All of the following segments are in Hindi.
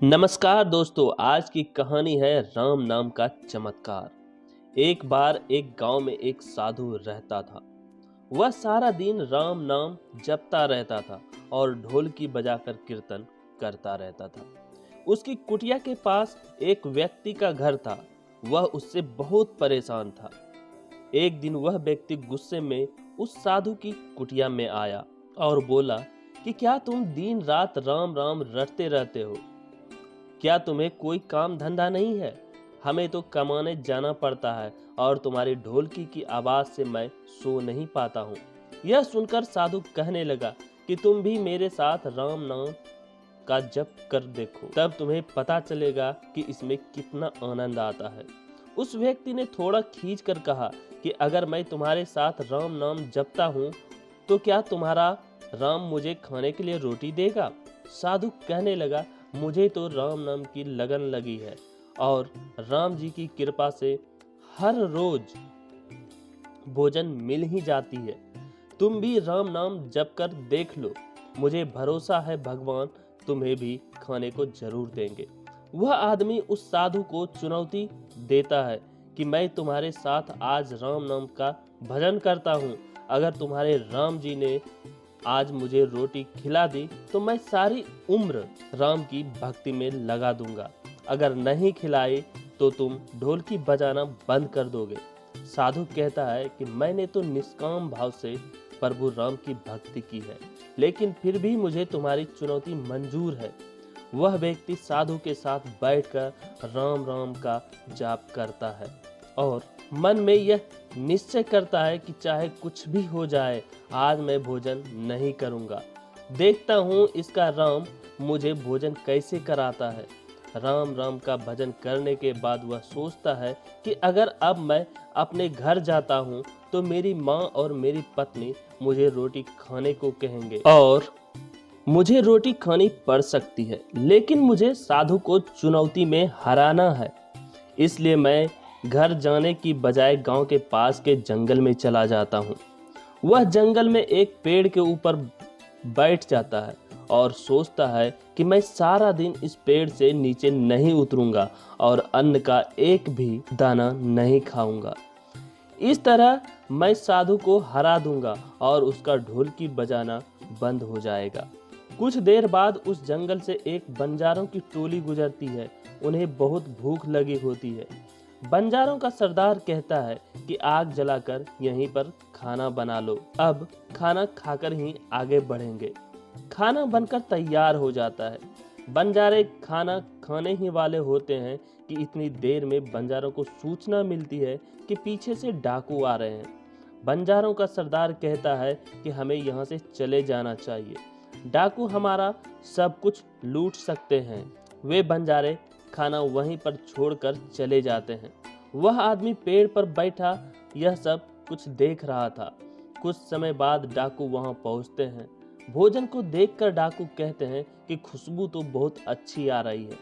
नमस्कार दोस्तों, आज की कहानी है राम नाम का चमत्कार। एक बार एक गांव में एक साधु रहता था। वह सारा दिन राम नाम जपता रहता था और ढोलकी बजाकर कीर्तन करता रहता था। उसकी कुटिया के पास एक व्यक्ति का घर था। वह उससे बहुत परेशान था। एक दिन वह व्यक्ति गुस्से में उस साधु की कुटिया में आया और बोला कि क्या तुम दिन रात राम राम रटते रहते हो? क्या तुम्हें कोई काम धंधा नहीं है? हमें तो कमाने जाना पड़ता है और तुम्हारी ढोलकी की आवाज से मैं सो नहीं पाता हूँ। यह सुनकर साधु कहने लगा कि तुम भी मेरे साथ राम नाम का जप कर देखो, तब तुम्हें पता चलेगा कि इसमें कितना आनंद आता है। उस व्यक्ति ने थोड़ा खींच कर कहा कि अगर मैं तुम्हारे साथ राम नाम जपता हूँ तो क्या तुम्हारा राम मुझे खाने के लिए रोटी देगा? साधु कहने लगा, मुझे तो राम नाम की लगन लगी है और राम जी की कृपा से हर रोज भोजन मिल ही जाती है। तुम भी राम नाम जप कर देख लो, मुझे भरोसा है भगवान तुम्हें भी खाने को जरूर देंगे। वह आदमी उस साधु को चुनौती देता है कि मैं तुम्हारे साथ आज राम नाम का भजन करता हूँ। अगर तुम्हारे राम जी ने आज मुझे रोटी खिला दी तो मैं सारी उम्र राम की भक्ति में लगा दूंगा। अगर नहीं खिलाई तो तुम ढोलकी बजाना बंद कर दोगे। साधु कहता है कि मैंने तो निष्काम भाव से प्रभु राम की भक्ति की है, लेकिन फिर भी मुझे तुम्हारी चुनौती मंजूर है। वह व्यक्ति साधु के साथ बैठकर राम राम का जाप करता है और मन में यह निश्चय करता है कि चाहे कुछ भी हो जाए, आज मैं भोजन नहीं करूंगा। देखता हूँ इसका राम मुझे भोजन कैसे कराता है। राम राम का भजन करने के बाद वह सोचता है कि अगर अब मैं अपने घर जाता हूँ तो मेरी माँ और मेरी पत्नी मुझे रोटी खाने को कहेंगे और मुझे रोटी खानी पड़ सकती है, लेकिन मुझे साधु को चुनौती में हराना है। इसलिए मैं घर जाने की बजाय गांव के पास के जंगल में चला जाता हूँ। वह जंगल में एक पेड़ के ऊपर बैठ जाता है और सोचता है कि मैं सारा दिन इस पेड़ से नीचे नहीं उतरूंगा और अन्न का एक भी दाना नहीं खाऊंगा। इस तरह मैं साधु को हरा दूंगा और उसका ढोलकी बजाना बंद हो जाएगा। कुछ देर बाद उस जंगल से एक बंजारों की टोली गुजरती है। उन्हें बहुत भूख लगी होती है। बंजारों का सरदार कहता है कि आग जलाकर यहीं पर खाना बना लो, अब खाना खाकर ही आगे बढ़ेंगे। खाना बनकर तैयार हो जाता है। बंजारे खाना खाने ही वाले होते हैं कि इतनी देर में बंजारों को सूचना मिलती है कि पीछे से डाकू आ रहे हैं। बंजारों का सरदार कहता है कि हमें यहाँ से चले जाना चाहिए, डाकू हमारा सब कुछ लूट सकते हैं। वे बंजारे खाना वहीं पर छोड़कर चले जाते हैं। वह आदमी पेड़ पर बैठा यह सब कुछ देख रहा था। कुछ समय बाद डाकू वहां पहुंचते हैं। भोजन को देखकर डाकू कहते हैं कि खुशबू तो बहुत अच्छी आ रही है।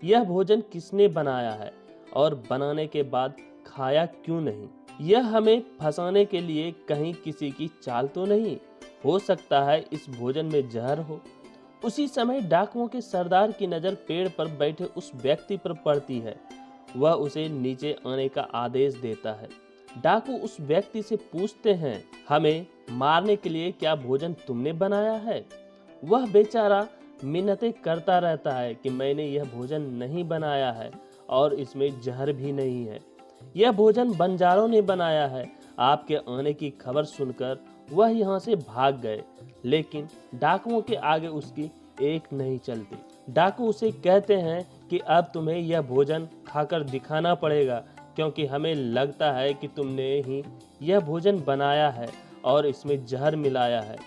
यह भोजन किसने बनाया है और बनाने के बाद खाया क्यों नहीं? यह हमें फंसाने के लिए कहीं किसी की चाल तो नहीं? हो सकता है इस भोजन में जहर हो। उसी समय डाकुओं के सरदार की नजर पेड़ पर बैठे उस व्यक्ति पर पड़ती है। वह उसे नीचे आने का आदेश देता है। डाकू उस व्यक्ति से पूछते हैं, हमें मारने के लिए क्या भोजन तुमने बनाया है? वह बेचारा मिन्नतें करता रहता है कि मैंने यह भोजन नहीं बनाया है और इसमें जहर भी नहीं है। यह भोजन बंजारों ने बनाया है। आपके आने की खबर सुनकर वह यहाँ से भाग गए, लेकिन डाकुओं के आगे उसकी एक नहीं चलती। डाकू उसे कहते हैं कि अब तुम्हें यह भोजन खाकर दिखाना पड़ेगा, क्योंकि हमें लगता है कि तुमने ही यह भोजन बनाया है और इसमें जहर मिलाया है।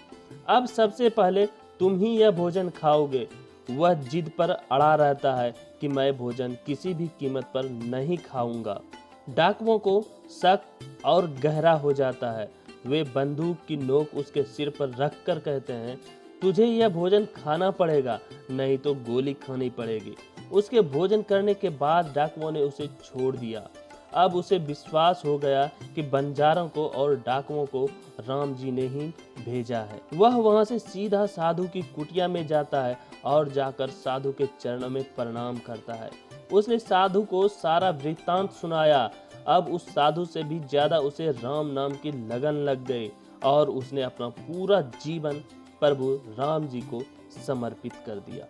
अब सबसे पहले तुम ही यह भोजन खाओगे। वह जिद पर अड़ा रहता है कि मैं भोजन किसी भी कीमत पर नहीं खाऊंगा। डाकुओं को शक और गहरा हो जाता है। वे बंदूक की नोक उसके सिर पर रखकर कहते हैं, तुझे यह भोजन खाना पड़ेगा, नहीं तो गोली खानी पड़ेगी। उसके भोजन करने के बाद डाकुओं ने उसे छोड़ दिया। अब उसे विश्वास हो गया कि बंजारों को और डाकुओं को राम जी ने ही भेजा है। वह वहां से सीधा साधु की कुटिया में जाता है और जाकर साधु के चरणों में प्रणाम करता है। उसने साधु को सारा वृत्तांत सुनाया। अब उस साधु से भी ज्यादा उसे राम नाम की लगन लग गई और उसने अपना पूरा जीवन प्रभु राम जी को समर्पित कर दिया।